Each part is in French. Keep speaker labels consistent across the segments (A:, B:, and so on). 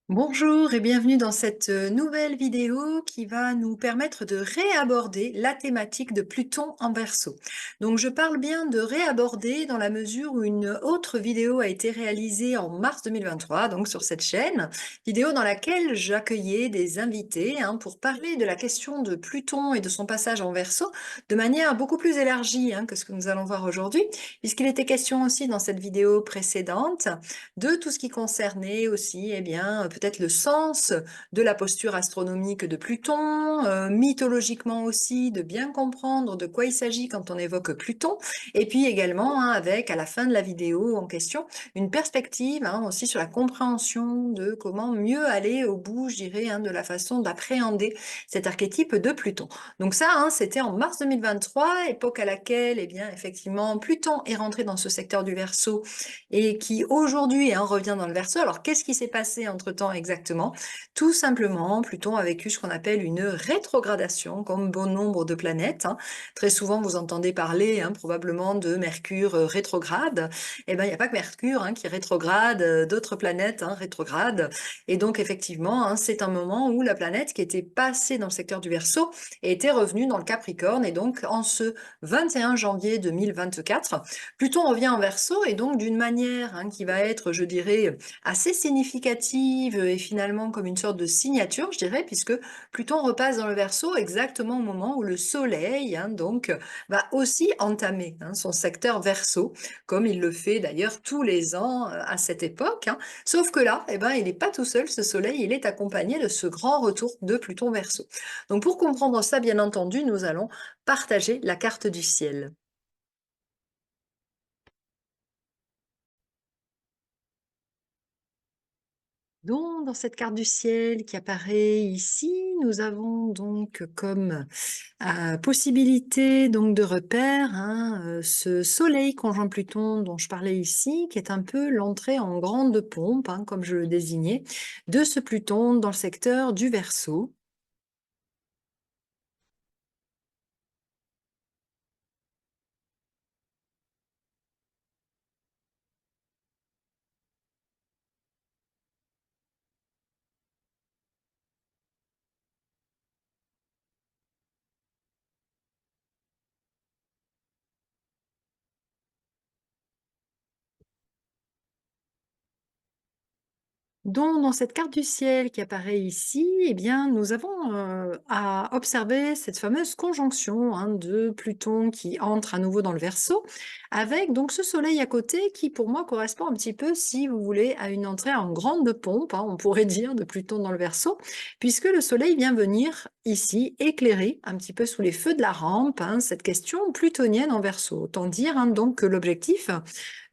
A: Bonjour et bienvenue dans cette nouvelle vidéo qui va nous permettre de réaborder la thématique de Pluton en Verseau. Donc je parle bien de réaborder dans la mesure où une autre vidéo a été réalisée en mars 2023, donc sur cette chaîne, vidéo dans laquelle j'accueillais des invités pour parler de la question de Pluton et de son passage en Verseau de manière beaucoup plus élargie que ce que nous allons voir aujourd'hui, puisqu'il était question aussi dans cette vidéo précédente de tout ce qui concernait aussi, peut-être le sens de la posture astronomique de Pluton, mythologiquement aussi, de bien comprendre de quoi il s'agit quand on évoque Pluton, et puis également avec, à la fin de la vidéo en question, une perspective aussi sur la compréhension de comment mieux aller au bout, je dirais, de la façon d'appréhender cet archétype de Pluton. Donc ça, c'était en mars 2023, époque à laquelle, effectivement, Pluton est rentré dans ce secteur du Verseau et qui aujourd'hui revient dans le Verseau. Alors qu'est-ce qui s'est passé entre-temps exactement? Tout simplement, Pluton a vécu ce qu'on appelle une rétrogradation, comme bon nombre de planètes. Très souvent, vous entendez parler probablement de Mercure rétrograde. Eh bien, il n'y a pas que Mercure qui rétrograde, d'autres planètes rétrogradent. Et donc, effectivement, c'est un moment où la planète qui était passée dans le secteur du Verseau était revenue dans le Capricorne. Et donc, en ce 21 janvier 2024, Pluton revient en Verseau et donc d'une manière qui va être, je dirais, assez significative et finalement comme une sorte de signature, je dirais, puisque Pluton repasse dans le Verseau exactement au moment où le Soleil donc va aussi entamer son secteur Verseau, comme il le fait d'ailleurs tous les ans à cette époque. Sauf que là, il n'est pas tout seul, ce Soleil, il est accompagné de ce grand retour de Pluton Verseau. Donc pour comprendre ça, bien entendu, nous allons partager la carte du ciel. Donc, dans cette carte du ciel qui apparaît ici, nous avons donc comme possibilité donc de repère ce Soleil conjoint Pluton dont je parlais ici, qui est un peu l'entrée en grande pompe, comme je le désignais, de ce Pluton dans le secteur du Verseau. Donc, dans cette carte du ciel qui apparaît ici, nous avons à observer cette fameuse conjonction de Pluton qui entre à nouveau dans le Verseau, avec donc ce Soleil à côté qui, pour moi, correspond un petit peu, si vous voulez, à une entrée en grande pompe, on pourrait dire, de Pluton dans le Verseau, puisque le Soleil vient venir ici éclairer un petit peu sous les feux de la rampe cette question plutonienne en Verseau. Autant dire donc que l'objectif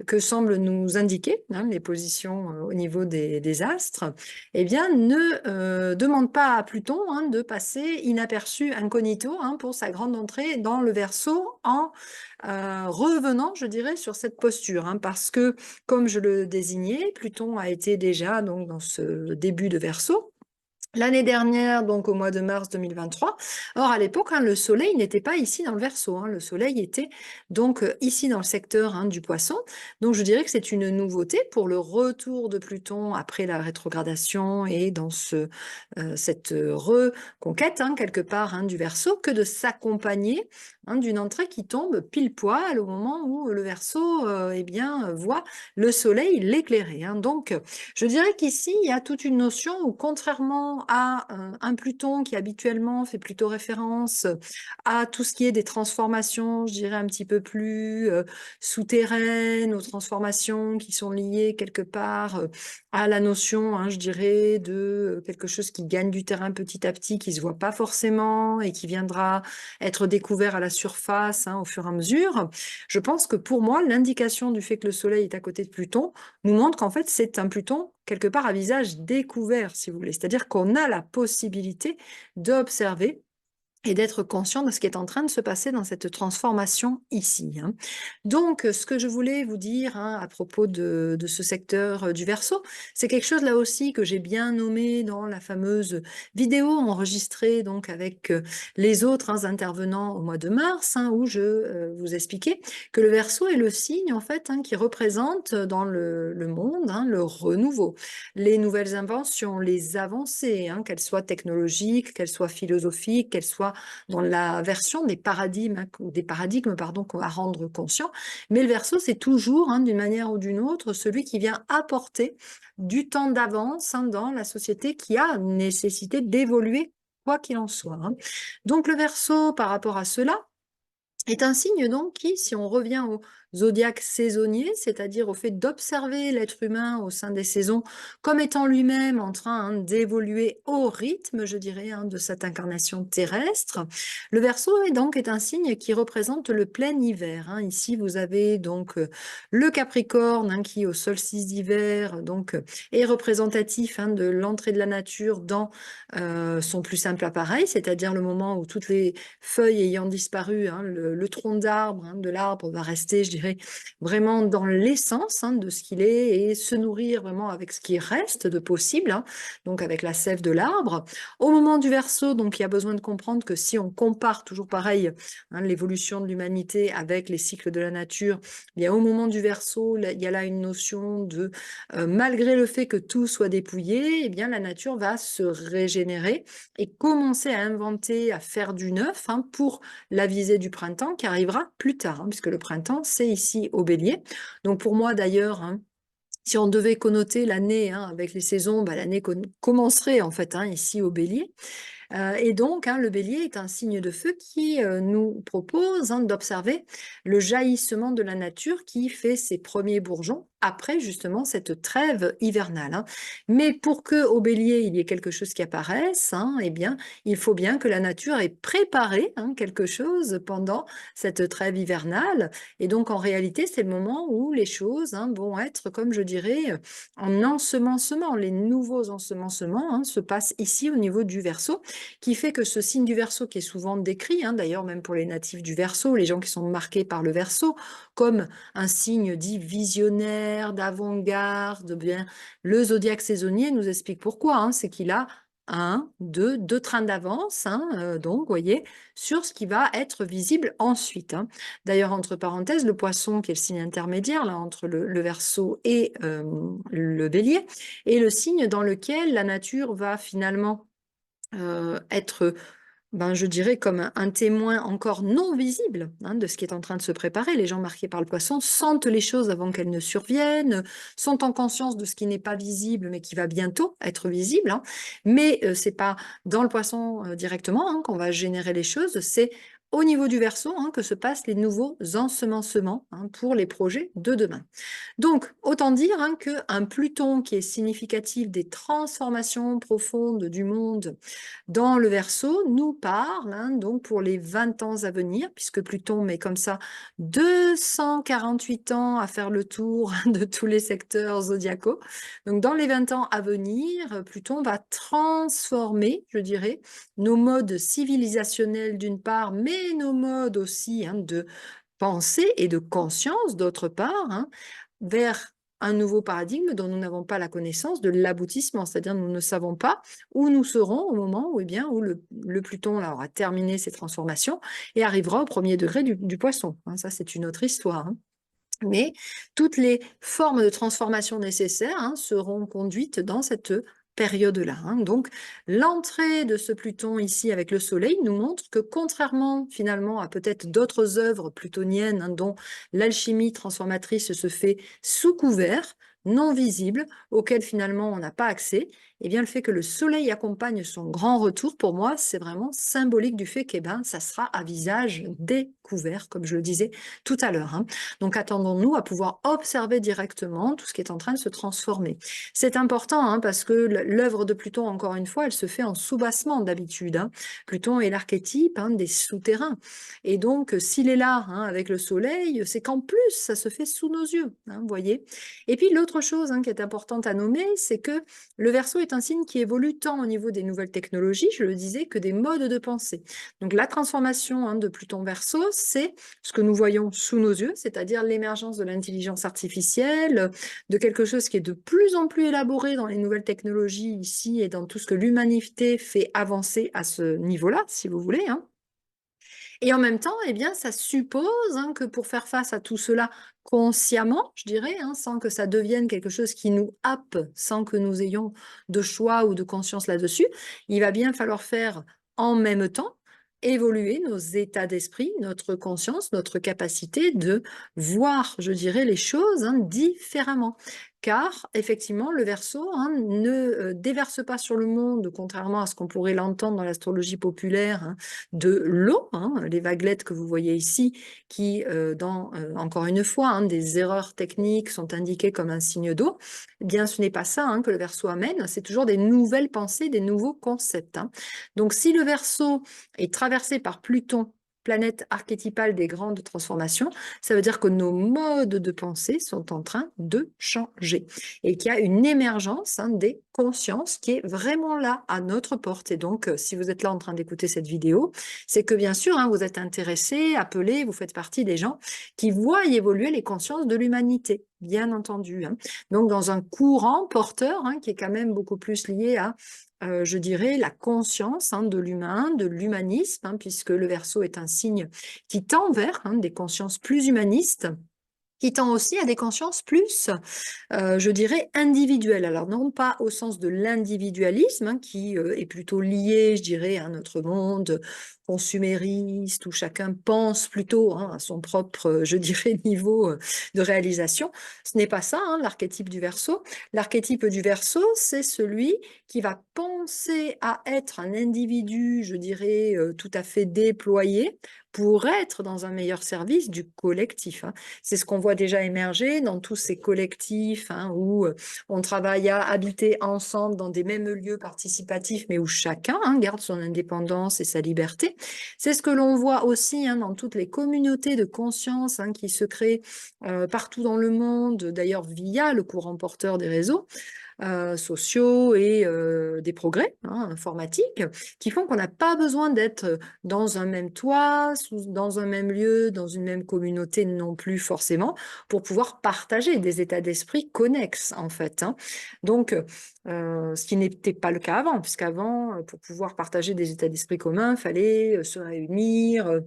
A: que semblent nous indiquer les positions au niveau des astres, ne demande pas à Pluton de passer inaperçu incognito pour sa grande entrée dans le Verseau en revenant, je dirais, sur cette posture, parce que, comme je le désignais, Pluton a été déjà donc dans ce début de Verseau. L'année dernière, donc au mois de mars 2023. Or, à l'époque, le Soleil n'était pas ici dans le Verseau. Le Soleil était donc ici dans le secteur du Poisson. Donc, je dirais que c'est une nouveauté pour le retour de Pluton après la rétrogradation et dans cette reconquête, quelque part, du Verseau, que de s'accompagner d'une entrée qui tombe pile poil au moment où le Verseau voit le Soleil l'éclairer. Donc, je dirais qu'ici, il y a toute une notion où, contrairement à un Pluton qui habituellement fait plutôt référence à tout ce qui est des transformations, je dirais un petit peu plus souterraines, aux transformations qui sont liées quelque part à la notion, je dirais, de quelque chose qui gagne du terrain petit à petit, qui ne se voit pas forcément et qui viendra être découvert à la surface au fur et à mesure. Je pense que pour moi, l'indication du fait que le Soleil est à côté de Pluton nous montre qu'en fait, c'est un Pluton quelque part à visage découvert, si vous voulez. C'est-à-dire qu'on a la possibilité d'observer et d'être conscient de ce qui est en train de se passer dans cette transformation ici, hein. Donc, ce que je voulais vous dire, hein, à propos de ce secteur du Verseau, c'est quelque chose là aussi que j'ai bien nommé dans la fameuse vidéo enregistrée donc avec les autres intervenants au mois de mars, hein, où je vous expliquais que le Verseau est le signe en fait, hein, qui représente dans le monde, hein, le renouveau, les nouvelles inventions, les avancées, hein, qu'elles soient technologiques, qu'elles soient philosophiques, qu'elles soient dans la version des paradigmes, hein, pardon, qu'on va rendre conscients. Mais le Verseau, c'est toujours, hein, d'une manière ou d'une autre, celui qui vient apporter du temps d'avance, hein, dans la société qui a nécessité d'évoluer, quoi qu'il en soit, hein. Donc le Verseau, par rapport à cela, est un signe donc qui, si on revient au zodiaque saisonnier, c'est-à-dire au fait d'observer l'être humain au sein des saisons comme étant lui-même en train, hein, d'évoluer au rythme, je dirais, hein, de cette incarnation terrestre, le Verseau est un signe qui représente le plein hiver, hein. Ici, vous avez donc le Capricorne, hein, qui au solstice d'hiver donc est représentatif, hein, de l'entrée de la nature dans son plus simple appareil, c'est-à-dire le moment où toutes les feuilles ayant disparu, hein, le tronc d'arbre, hein, de l'arbre va rester, je dirais, vraiment dans l'essence, hein, de ce qu'il est et se nourrir vraiment avec ce qui reste de possible, hein, donc avec la sève de l'arbre. Au moment du Verseau, donc il y a besoin de comprendre que si on compare toujours pareil, hein, l'évolution de l'humanité avec les cycles de la nature, eh bien au moment du Verseau, il y a là une notion de malgré le fait que tout soit dépouillé, eh bien la nature va se régénérer et commencer à inventer, à faire du neuf, hein, pour la visée du printemps qui arrivera plus tard, hein, puisque le printemps, c'est ici au Bélier. Donc pour moi d'ailleurs, hein, si on devait connoter l'année, hein, avec les saisons, bah, l'année commencerait en fait, hein, ici au Bélier. Et donc, hein, le bélier est un signe de feu qui nous propose, hein, d'observer le jaillissement de la nature qui fait ses premiers bourgeons après justement cette trêve hivernale, hein. Mais pour que au bélier il y ait quelque chose qui apparaisse, hein, eh bien, il faut bien que la nature ait préparé, hein, quelque chose pendant cette trêve hivernale. Et donc, en réalité, c'est le moment où les choses, hein, vont être, comme je dirais, en ensemencement. Les nouveaux ensemencements, hein, se passent ici au niveau du Verseau, qui fait que ce signe du Verseau, qui est souvent décrit, hein, d'ailleurs même pour les natifs du Verseau, les gens qui sont marqués par le Verseau, comme un signe dit visionnaire, d'avant-garde, bien le zodiaque saisonnier nous explique pourquoi, hein, c'est qu'il a deux trains d'avance, hein, donc, voyez, sur ce qui va être visible ensuite, hein. D'ailleurs, entre parenthèses, le Poisson, qui est le signe intermédiaire là entre le Verseau et le Bélier, est le signe dans lequel la nature va finalement être, ben, je dirais, comme un témoin encore non visible, hein, de ce qui est en train de se préparer. Les gens marqués par le Poisson sentent les choses avant qu'elles ne surviennent, sont en conscience de ce qui n'est pas visible, mais qui va bientôt être visible, hein. Mais c'est pas dans le Poisson directement, hein, qu'on va générer les choses, c'est au niveau du Verseau, hein, que se passent les nouveaux ensemencements, hein, pour les projets de demain. Donc, autant dire, hein, qu'un Pluton qui est significatif des transformations profondes du monde dans le Verseau nous parle, hein, donc pour les 20 ans à venir, puisque Pluton met comme ça 248 ans à faire le tour de tous les secteurs zodiacaux. Donc dans les 20 ans à venir, Pluton va transformer, je dirais, nos modes civilisationnels d'une part, mais nos modes aussi, hein, de pensée et de conscience d'autre part, hein, vers un nouveau paradigme dont nous n'avons pas la connaissance de l'aboutissement, c'est-à-dire nous ne savons pas où nous serons au moment où, eh bien, où le Pluton là, aura terminé ses transformations et arrivera au premier degré du Poisson, hein. Ça, c'est une autre histoire, hein. Mais toutes les formes de transformation nécessaires, hein, seront conduites dans cette période-là, hein. Donc, l'entrée de ce Pluton ici avec le Soleil nous montre que contrairement finalement à peut-être d'autres œuvres plutoniennes, hein, dont l'alchimie transformatrice se fait sous couvert, non visible, auquel finalement on n'a pas accès, eh bien le fait que le Soleil accompagne son grand retour, pour moi, c'est vraiment symbolique du fait que, ben, ça sera à visage découvert, comme je le disais tout à l'heure, hein. Donc, attendons-nous à pouvoir observer directement tout ce qui est en train de se transformer. C'est important, hein, parce que l'œuvre de Pluton, encore une fois, elle se fait en soubassement d'habitude, hein. Pluton est l'archétype, hein, des souterrains. Et donc, s'il est là, hein, avec le Soleil, c'est qu'en plus, ça se fait sous nos yeux, hein, vous voyez. Et puis, l'autre autre chose qui est importante à nommer, c'est que le Verseau est un signe qui évolue tant au niveau des nouvelles technologies, je le disais, que des modes de pensée. Donc la transformation de Pluton Verseau, c'est ce que nous voyons sous nos yeux, c'est-à-dire l'émergence de l'intelligence artificielle, de quelque chose qui est de plus en plus élaboré dans les nouvelles technologies ici et dans tout ce que l'humanité fait avancer à ce niveau-là, si vous voulez. Et en même temps, eh bien, ça suppose que pour faire face à tout cela consciemment, je dirais, sans que ça devienne quelque chose qui nous happe, sans que nous ayons de choix ou de conscience là-dessus, il va bien falloir faire en même temps évoluer nos états d'esprit, notre conscience, notre capacité de voir, je dirais, les choses différemment. Car effectivement, le Verseau ne déverse pas sur le monde, contrairement à ce qu'on pourrait l'entendre dans l'astrologie populaire, de l'eau, les vaguelettes que vous voyez ici, qui, encore une fois, des erreurs techniques sont indiquées comme un signe d'eau. Eh bien, ce n'est pas ça que le Verseau amène, c'est toujours des nouvelles pensées, des nouveaux concepts. Donc, si le Verseau est traversé par Pluton, planète archétypale des grandes transformations, ça veut dire que nos modes de pensée sont en train de changer et qu'il y a une émergence des consciences qui est vraiment là à notre porte. Et donc, si vous êtes là en train d'écouter cette vidéo, c'est que bien sûr, vous êtes intéressé, appelé, vous faites partie des gens qui voient évoluer les consciences de l'humanité, bien entendu. Donc, dans un courant porteur qui est quand même beaucoup plus lié à je dirais, la conscience de l'humain, de l'humanisme, puisque le Verseau est un signe qui tend vers des consciences plus humanistes, qui tend aussi à des consciences plus, je dirais, individuelles. Alors, non pas au sens de l'individualisme, qui est plutôt lié, je dirais, à notre monde consumériste, où chacun pense plutôt à son propre, je dirais, niveau de réalisation. Ce n'est pas ça, l'archétype du Verseau. L'archétype du Verseau, c'est celui qui va penser à être un individu, je dirais, tout à fait déployé, pour être dans un meilleur service du collectif. C'est ce qu'on voit déjà émerger dans tous ces collectifs où on travaille à habiter ensemble dans des mêmes lieux participatifs, mais où chacun garde son indépendance et sa liberté. C'est ce que l'on voit aussi dans toutes les communautés de conscience qui se créent partout dans le monde, d'ailleurs via le courant porteur des réseaux sociaux et des progrès informatiques qui font qu'on n'a pas besoin d'être dans un même toit, dans un même lieu, dans une même communauté non plus forcément, pour pouvoir partager des états d'esprit connexes en fait. Donc, ce qui n'était pas le cas avant, puisqu'avant, pour pouvoir partager des états d'esprit communs, il fallait se réunir,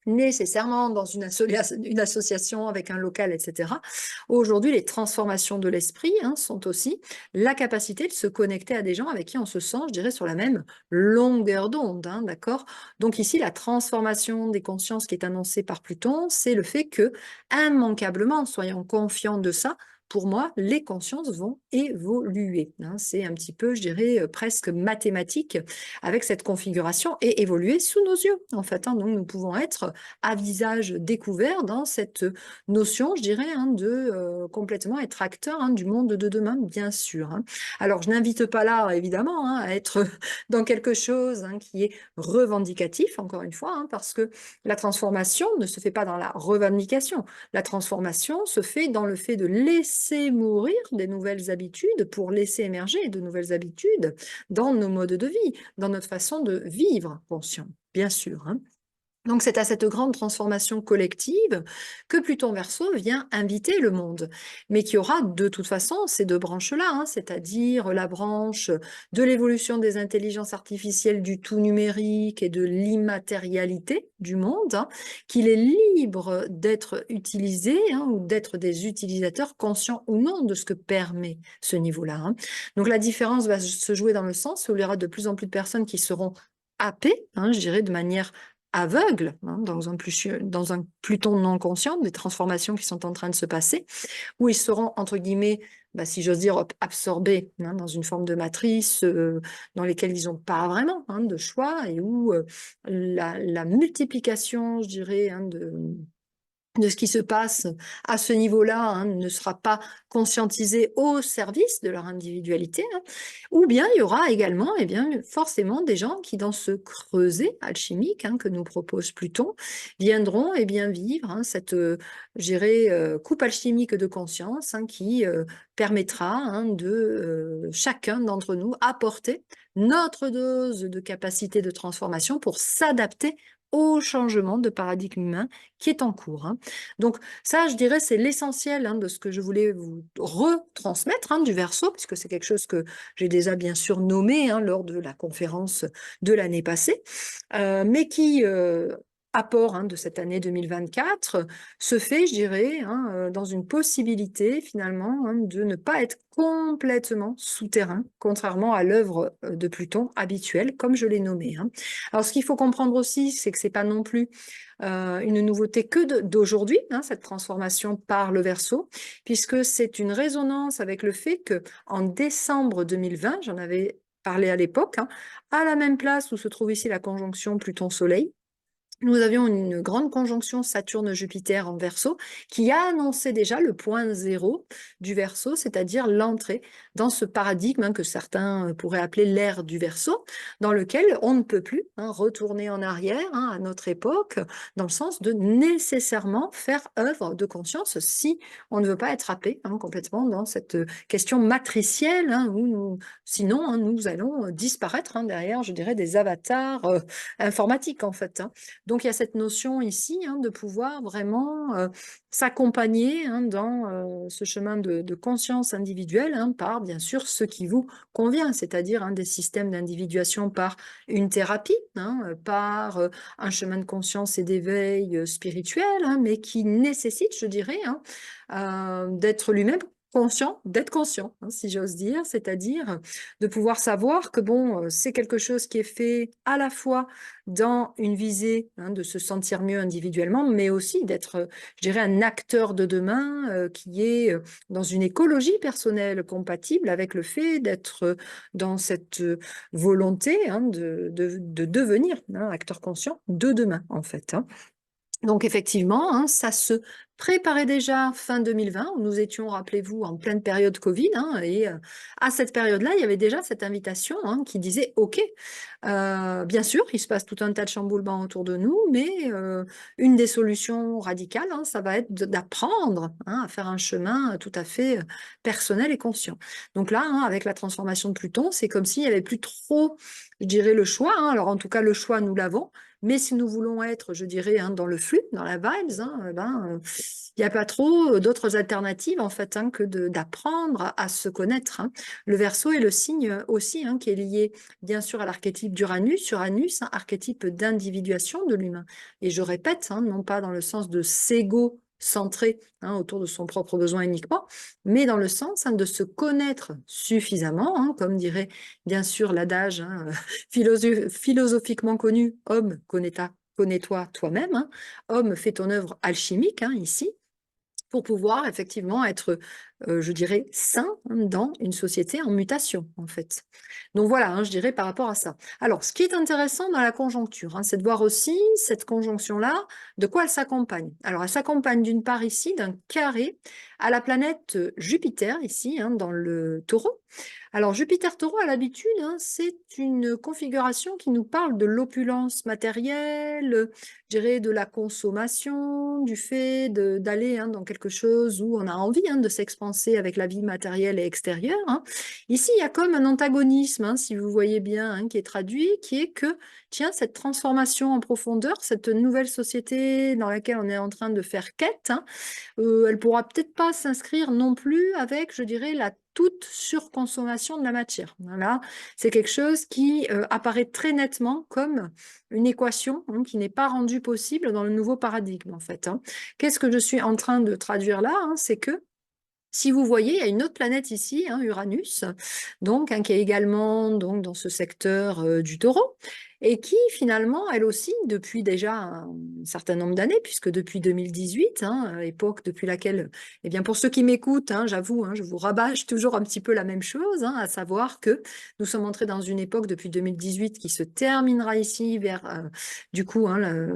A: nécessairement dans une association avec un local, etc. Aujourd'hui, les transformations de l'esprit sont aussi la capacité de se connecter à des gens avec qui on se sent, je dirais, sur la même longueur d'onde, d'accord? Donc ici, la transformation des consciences qui est annoncée par Pluton, c'est le fait que, immanquablement, soyons confiants de ça, pour moi, les consciences vont évoluer. C'est un petit peu, je dirais, presque mathématique avec cette configuration et évoluer sous nos yeux, en fait. Donc, nous pouvons être à visage découvert dans cette notion, je dirais, de complètement être acteur du monde de demain, bien sûr. Alors, je n'invite pas là, évidemment, à être dans quelque chose qui est revendicatif, encore une fois, parce que la transformation ne se fait pas dans la revendication. La transformation se fait dans le fait de laisser mourir des nouvelles habitudes pour laisser émerger de nouvelles habitudes dans nos modes de vie, dans notre façon de vivre conscient, bien sûr. Donc c'est à cette grande transformation collective que Pluton Verseau vient inviter le monde, mais qui aura de toute façon ces deux branches-là, c'est-à-dire la branche de l'évolution des intelligences artificielles du tout numérique et de l'immatérialité du monde, qu'il est libre d'être utilisé ou d'être des utilisateurs conscients ou non de ce que permet ce niveau-là. Donc la différence va se jouer dans le sens où il y aura de plus en plus de personnes qui seront happées, je dirais de manière aveugle, dans un Pluton non conscient, des transformations qui sont en train de se passer, où ils seront, entre guillemets, si j'ose dire, absorbés dans une forme de matrice dans lesquelles ils n'ont pas vraiment de choix et où la multiplication, je dirais, de ce qui se passe à ce niveau-là, ne sera pas conscientisé au service de leur individualité, ou bien il y aura également, forcément des gens qui, dans ce creuset alchimique que nous propose Pluton, viendront vivre cette, coupe alchimique de conscience qui permettra de chacun d'entre nous apporter notre dose de capacité de transformation pour s'adapter au changement de paradigme humain qui est en cours. Donc ça, je dirais, c'est l'essentiel de ce que je voulais vous retransmettre du Verseau, puisque c'est quelque chose que j'ai déjà bien sûr nommé lors de la conférence de l'année passée, mais qui, apport de cette année 2024, se fait, je dirais, dans une possibilité finalement de ne pas être complètement souterrain, contrairement à l'œuvre de Pluton habituelle, comme je l'ai nommé. Alors ce qu'il faut comprendre aussi, c'est que c'est pas non plus une nouveauté que d'aujourd'hui, cette transformation par le Verseau, puisque c'est une résonance avec le fait que en décembre 2020, j'en avais parlé à l'époque, à la même place où se trouve ici la conjonction Pluton-Soleil, nous avions une grande conjonction Saturne-Jupiter en Verseau qui a annoncé déjà le point zéro du Verseau, c'est-à-dire l'entrée dans ce paradigme que certains pourraient appeler l'ère du Verseau, dans lequel on ne peut plus retourner en arrière à notre époque, dans le sens de nécessairement faire œuvre de conscience si on ne veut pas être happé complètement dans cette question matricielle où sinon nous allons disparaître derrière, je dirais, des avatars informatiques en fait. Donc, il y a cette notion ici de pouvoir vraiment s'accompagner dans ce chemin de conscience individuelle par, bien sûr, ce qui vous convient, c'est-à-dire des systèmes d'individuation par une thérapie, par un chemin de conscience et d'éveil spirituel, mais qui nécessite, je dirais, d'être lui-même conscient, d'être conscient, si j'ose dire, c'est-à-dire de pouvoir savoir que bon, c'est quelque chose qui est fait à la fois dans une visée de se sentir mieux individuellement, mais aussi d'être, je dirais, un acteur de demain qui est dans une écologie personnelle compatible avec le fait d'être dans cette volonté de devenir acteur conscient de demain, en fait. Donc effectivement, ça se préparait déjà fin 2020, où nous étions, rappelez-vous, en pleine période Covid, et à cette période-là, il y avait déjà cette invitation qui disait « Ok, bien sûr, il se passe tout un tas de chamboulements autour de nous, mais une des solutions radicales, ça va être d'apprendre à faire un chemin tout à fait personnel et conscient. » Donc là, avec la transformation de Pluton, c'est comme s'il n'y avait plus trop, je dirais, le choix. Alors en tout cas, le choix, nous l'avons. Mais si nous voulons être, je dirais, dans le flux, dans la vibes, il n'y a pas trop d'autres alternatives en fait que d'apprendre à se connaître. Le Verseau est le signe aussi qui est lié bien sûr à l'archétype d'Uranus. Uranus, archétype d'individuation de l'humain. Et je répète, non pas dans le sens de s'égo centré autour de son propre besoin uniquement, mais dans le sens de se connaître suffisamment, comme dirait bien sûr l'adage philosophiquement connu, homme, connais-toi toi-même, homme, fais ton œuvre alchimique ici, pour pouvoir effectivement être, je dirais, sain dans une société en mutation, en fait. Donc voilà, je dirais par rapport à ça. Alors, ce qui est intéressant dans la conjoncture, c'est de voir aussi cette conjonction-là, de quoi elle s'accompagne. Alors, elle s'accompagne d'une part ici d'un carré à la planète Jupiter, ici, dans le Taureau. Alors, Jupiter-Taureau, à l'habitude, c'est une configuration qui nous parle de l'opulence matérielle, je dirais de la consommation, du fait d'aller dans quelque chose où on a envie de s'expanser avec la vie matérielle et extérieure. Ici, il y a comme un antagonisme, si vous voyez bien, qui est traduit, qui est que, tiens, cette transformation en profondeur, cette nouvelle société dans laquelle on est en train de faire quête, elle pourra peut-être pas s'inscrire non plus avec, je dirais, la toute surconsommation de la matière. Voilà, c'est quelque chose qui apparaît très nettement comme une équation qui n'est pas rendue possible dans le nouveau paradigme, en fait. Qu'est-ce que je suis en train de traduire là? C'est que si vous voyez, il y a une autre planète ici, Uranus, donc, qui est également donc, dans ce secteur du Taureau, et qui finalement, elle aussi, depuis déjà un certain nombre d'années, puisque depuis 2018, hein, époque depuis laquelle, eh bien pour ceux qui m'écoutent, hein, j'avoue, hein, je vous rabâche toujours un petit peu la même chose, hein, à savoir que nous sommes entrés dans une époque depuis 2018 qui se terminera ici vers, du coup, hein,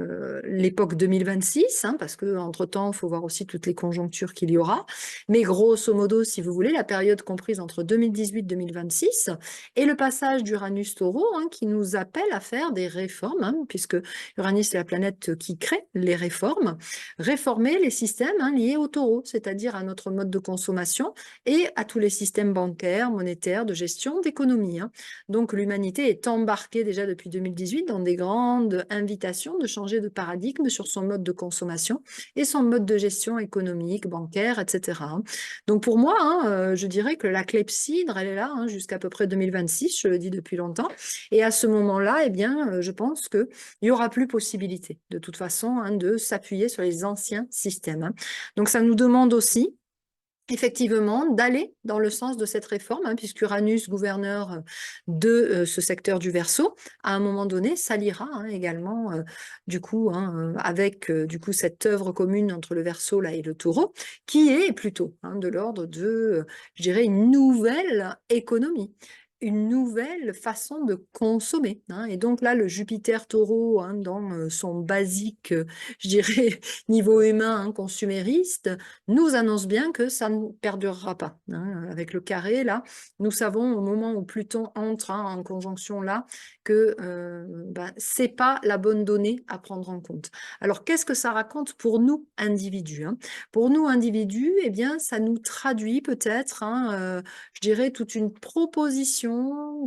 A: l'époque 2026, hein, parce qu'entre-temps, il faut voir aussi toutes les conjonctures qu'il y aura. Mais grosso modo, si vous voulez, la période comprise entre 2018-2026 et le passage d'Uranus-Taureau, hein, qui nous appelle à faire des réformes, hein, puisque Uranus est la planète qui crée les réformes, réformer les systèmes, hein, liés au Taureau, c'est-à-dire à notre mode de consommation et à tous les systèmes bancaires, monétaires, de gestion, d'économie, hein. Donc l'humanité est embarquée déjà depuis 2018 dans des grandes invitations de changer de paradigme sur son mode de consommation et son mode de gestion économique, bancaire, etc., hein. Donc pour moi, hein, je dirais que la clepsydre, elle est là, hein, jusqu'à peu près 2026, je le dis depuis longtemps. Et à ce moment-là, eh bien, je pense qu'il n'y aura plus possibilité, de toute façon, hein, de s'appuyer sur les anciens systèmes, hein. Donc ça nous demande aussi effectivement, d'aller dans le sens de cette réforme, hein, puisqu'Uranus, gouverneur de ce secteur du Verseau, à un moment donné, s'alliera, hein, également, du coup, hein, avec du coup cette œuvre commune entre le Verseau là, et le Taureau, qui est plutôt, hein, de l'ordre de, je dirais, une nouvelle économie, une nouvelle façon de consommer, hein. Et donc là, le Jupiter Taureau, hein, dans son basique, je dirais, niveau humain, hein, consumériste, nous annonce bien que ça ne perdurera pas, hein. Avec le carré, là, nous savons au moment où Pluton entre, hein, en conjonction là, que c'est pas la bonne donnée à prendre en compte. Alors, qu'est-ce que ça raconte pour nous, individus, hein? Pour nous, individus, eh bien, ça nous traduit peut-être, hein, je dirais, toute une proposition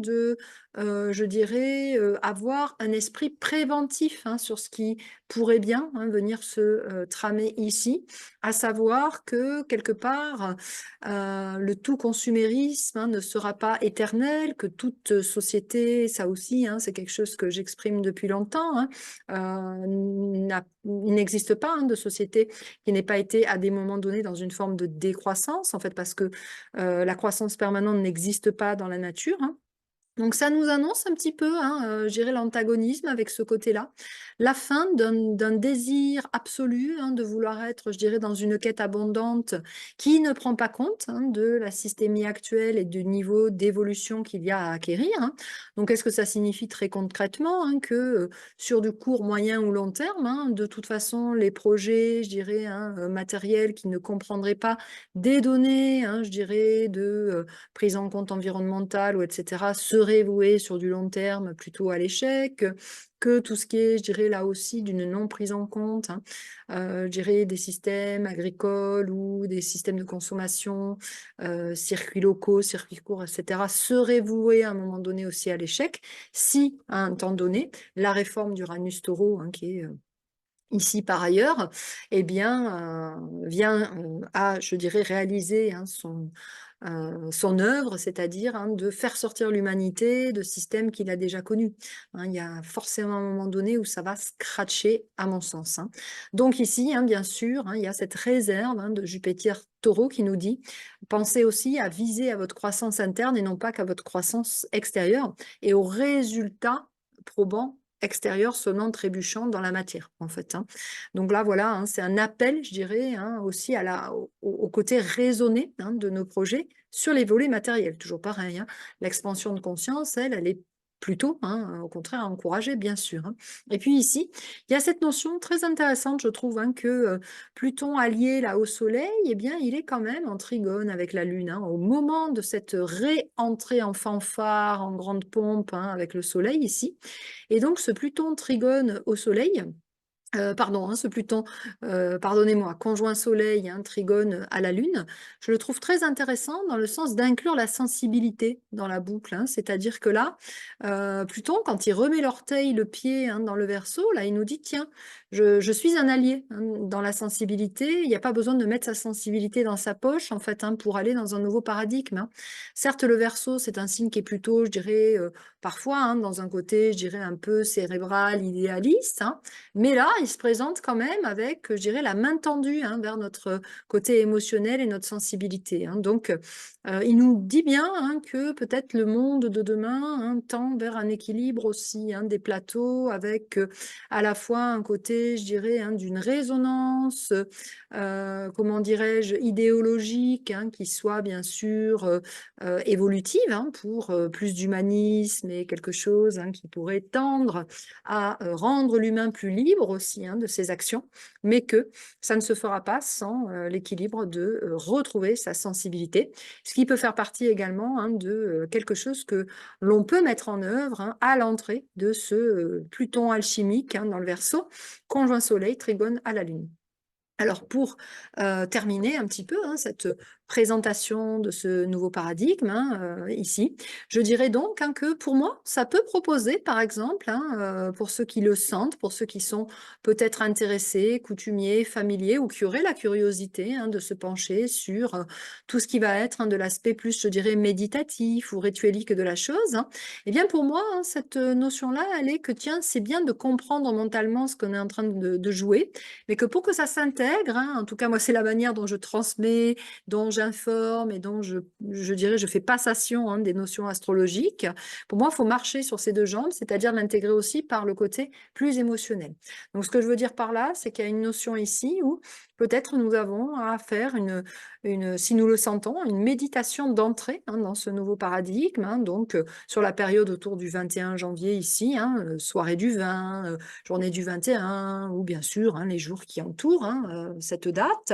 A: de, je dirais, avoir un esprit préventif, hein, sur ce qui pourrait bien, hein, venir se tramer ici, à savoir que quelque part, le tout consumérisme, hein, ne sera pas éternel, que toute société, ça aussi, hein, c'est quelque chose que j'exprime depuis longtemps, hein, il n'existe pas, hein, de société qui n'ait pas été à des moments donnés dans une forme de décroissance, en fait, parce que la croissance permanente n'existe pas dans la nature, hein. Donc ça nous annonce un petit peu, hein, je dirais l'antagonisme avec ce côté-là, la fin d'un désir absolu, hein, de vouloir être, je dirais, dans une quête abondante qui ne prend pas compte, hein, de la systémie actuelle et du niveau d'évolution qu'il y a à acquérir, hein. Donc qu'est-ce que ça signifie très concrètement, hein, que sur du court, moyen ou long terme, hein, de toute façon, les projets, je dirais, hein, matériels qui ne comprendraient pas des données, hein, je dirais, de prise en compte environnementale ou etc., serait voué sur du long terme plutôt à l'échec, que tout ce qui est, je dirais, là aussi, d'une non prise en compte, hein, je dirais, des systèmes agricoles ou des systèmes de consommation, circuits locaux, circuits courts, etc., serait voué à un moment donné aussi à l'échec, si, à un temps donné, la réforme d'Uranus-Taureau, hein, qui est ici par ailleurs, eh bien, vient à, je dirais, réaliser, hein, son œuvre, c'est-à-dire, hein, de faire sortir l'humanité de systèmes qu'il a déjà connus, hein. Il y a forcément un moment donné où ça va scratcher, à mon sens, hein. Donc ici, hein, bien sûr, hein, il y a cette réserve, hein, de Jupiter Taureau qui nous dit, pensez aussi à viser à votre croissance interne et non pas qu'à votre croissance extérieure et aux résultats probants extérieur sonnant, trébuchant dans la matière, en fait, hein. Donc là, voilà, hein, c'est un appel, je dirais, hein, aussi au côté raisonné, hein, de nos projets sur les volets matériels. Toujours pareil, hein. L'expansion de conscience, elle est plutôt, hein, au contraire, encouragée, bien sûr, hein. Et puis ici, il y a cette notion très intéressante, je trouve, hein, que Pluton allié là au Soleil, eh bien, il est quand même en trigone avec la Lune, hein, au moment de cette réentrée en fanfare, en grande pompe, hein, avec le Soleil ici. Et donc, ce Pluton trigone au Soleil, pardon, hein, ce Pluton, pardonnez-moi, conjoint Soleil, hein, trigone à la Lune, je le trouve très intéressant dans le sens d'inclure la sensibilité dans la boucle, hein. C'est-à-dire que là, Pluton, quand il remet l'orteil, le pied, hein, dans le Verseau, là, il nous dit, tiens, je suis un allié, hein, dans la sensibilité, il n'y a pas besoin de mettre sa sensibilité dans sa poche, en fait, hein, pour aller dans un nouveau paradigme, hein. Certes, le Verseau, c'est un signe qui est plutôt, je dirais, parfois, hein, dans un côté, je dirais, un peu cérébral, idéaliste, hein, mais là, il se présente quand même avec, je dirais, la main tendue vers notre côté émotionnel et notre sensibilité. Donc, il nous dit bien que peut-être le monde de demain tend vers un équilibre aussi des plateaux avec à la fois un côté, je dirais, d'une résonance, comment dirais-je, idéologique, qui soit bien sûr évolutive pour plus d'humanisme et quelque chose qui pourrait tendre à rendre l'humain plus libre aussi de ses actions, mais que ça ne se fera pas sans l'équilibre de retrouver sa sensibilité, ce qui peut faire partie également de quelque chose que l'on peut mettre en œuvre à l'entrée de ce Pluton alchimique dans le Verseau, conjoint Soleil, trigone à la Lune. Alors pour terminer un petit peu cette présentation de ce nouveau paradigme ici, je dirais donc que pour moi, ça peut proposer par exemple, pour ceux qui le sentent, pour ceux qui sont peut-être intéressés, coutumiers, familiers ou qui auraient la curiosité de se pencher sur tout ce qui va être de l'aspect plus, je dirais, méditatif ou rituelique de la chose. Eh bien pour moi, cette notion-là, elle est que tiens, c'est bien de comprendre mentalement ce qu'on est en train de jouer, mais que pour que ça s'intègre, en tout cas moi c'est la manière dont je transmets, dont j'informe et dont je dirais je fais passation des notions astrologiques. Pour moi, il faut marcher sur ces deux jambes, c'est-à-dire l'intégrer aussi par le côté plus émotionnel. Donc ce que je veux dire par là, c'est qu'il y a une notion ici où peut-être nous avons à faire si nous le sentons, une méditation d'entrée dans ce nouveau paradigme, donc sur la période autour du 21 janvier ici, soirée du 20, journée du 21, ou bien sûr les jours qui entourent cette date.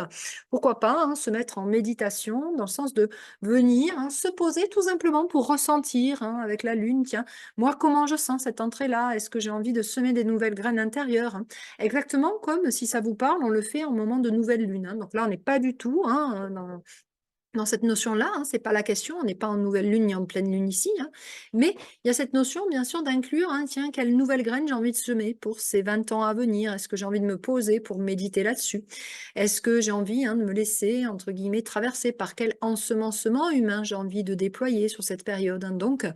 A: Pourquoi pas se mettre en méditation dans le sens de venir se poser tout simplement pour ressentir avec la lune, tiens, moi comment je sens cette entrée-là, est-ce que j'ai envie de semer des nouvelles graines intérieures, exactement comme si ça vous parle, on le fait en moment de nouvelle lune. Donc là, on n'est pas du tout dans cette notion-là, c'est pas la question, on n'est pas en nouvelle lune ni en pleine lune ici, mais il y a cette notion, bien sûr, d'inclure, tiens, quelle nouvelle graine j'ai envie de semer pour ces 20 ans à venir? Est-ce que j'ai envie de me poser pour méditer là-dessus? Est-ce que j'ai envie de me laisser, entre guillemets, traverser par quel ensemencement humain j'ai envie de déployer sur cette période? Donc,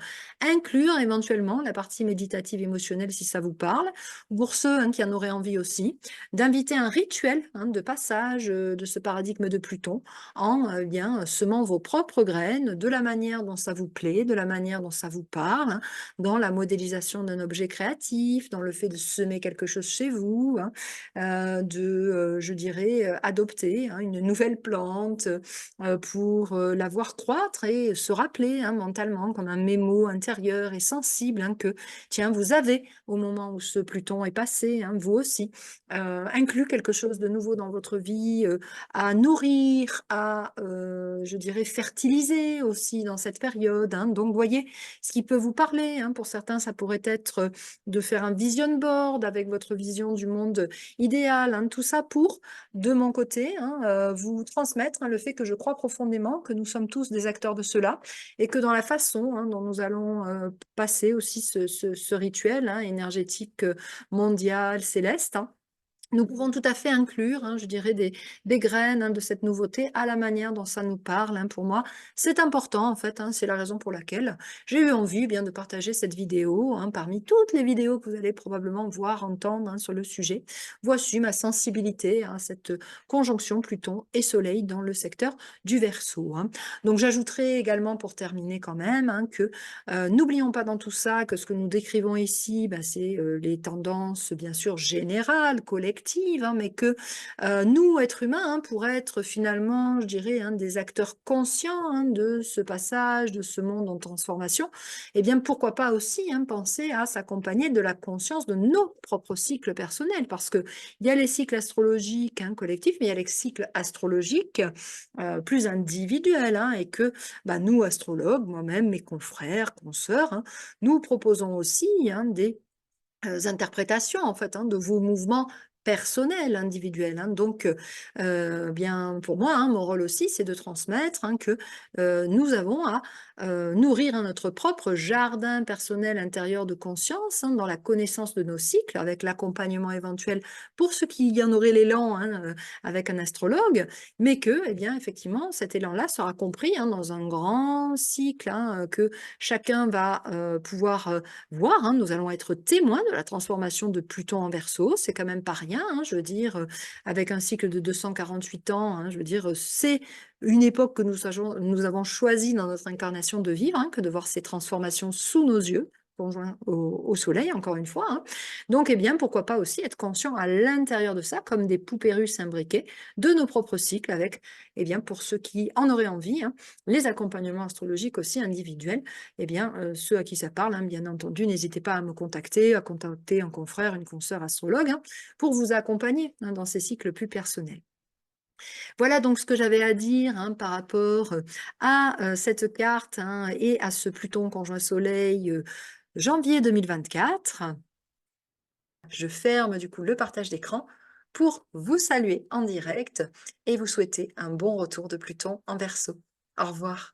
A: inclure éventuellement la partie méditative émotionnelle si ça vous parle, ou pour ceux qui en auraient envie aussi, d'inviter un rituel de passage de ce paradigme de Pluton en bien semant vos propres graines de la manière dont ça vous plaît, de la manière dont ça vous parle, dans la modélisation d'un objet créatif, dans le fait de semer quelque chose chez vous, je dirais, adopter une nouvelle plante pour la voir croître et se rappeler mentalement comme un mémo intérieur et sensible que, tiens, vous avez au moment où ce Pluton est passé, vous aussi, inclus quelque chose de nouveau dans votre vie, à nourrir, je dirais, fertiliser aussi dans cette période. Donc, vous voyez, ce qui peut vous parler, pour certains, ça pourrait être de faire un vision board avec votre vision du monde idéal. Tout ça pour, de mon côté, vous transmettre le fait que je crois profondément que nous sommes tous des acteurs de cela et que dans la façon dont nous allons passer aussi ce rituel énergétique mondial, céleste, nous pouvons tout à fait inclure, je dirais, des graines de cette nouveauté à la manière dont ça nous parle. Pour moi, c'est important, en fait. C'est la raison pour laquelle j'ai eu envie bien de partager cette vidéo. Parmi toutes les vidéos que vous allez probablement voir, entendre sur le sujet, voici ma sensibilité à cette conjonction Pluton et Soleil dans le secteur du Verseau. Donc, j'ajouterai également, pour terminer quand même, que n'oublions pas dans tout ça que ce que nous décrivons ici, c'est les tendances, bien sûr, générales, collectives, mais que nous, êtres humains, pour être finalement, je dirais, des acteurs conscients de ce passage, de ce monde en transformation, eh bien, pourquoi pas aussi penser à s'accompagner de la conscience de nos propres cycles personnels, parce qu'il y a les cycles astrologiques collectifs, mais il y a les cycles astrologiques plus individuels, et que nous, astrologues, moi-même, mes confrères, consoeurs, nous proposons aussi des interprétations en fait de vos mouvements personnels, individuels. Donc, bien pour moi, mon rôle aussi, c'est de transmettre que nous avons à nourrir notre propre jardin personnel intérieur de conscience dans la connaissance de nos cycles, avec l'accompagnement éventuel pour ceux qui en auraient l'élan avec un astrologue, mais que, eh bien, effectivement, cet élan-là sera compris dans un grand cycle que chacun va pouvoir voir. Nous allons être témoins de la transformation de Pluton en Verseau, c'est quand même pas rien. rien, hein, je veux dire, avec un cycle de 248 ans, hein, je veux dire, c'est une époque que nous avons choisi dans notre incarnation de vivre, hein, que de voir ces transformations sous nos yeux, conjoints au soleil, encore une fois, hein. Donc, eh bien, pourquoi pas aussi être conscient à l'intérieur de ça, comme des poupées russes imbriquées, de nos propres cycles, avec, eh bien, pour ceux qui en auraient envie, hein, les accompagnements astrologiques aussi individuels, eh bien, ceux à qui ça parle, hein, bien entendu, n'hésitez pas à me contacter, à contacter un confrère, une consoeur astrologue, hein, pour vous accompagner, hein, dans ces cycles plus personnels. Voilà donc ce que j'avais à dire, hein, par rapport à cette carte, hein, et à ce Pluton conjoint Soleil janvier 2024. Je ferme du coup le partage d'écran pour vous saluer en direct et vous souhaiter un bon retour de Pluton en Verseau. Au revoir.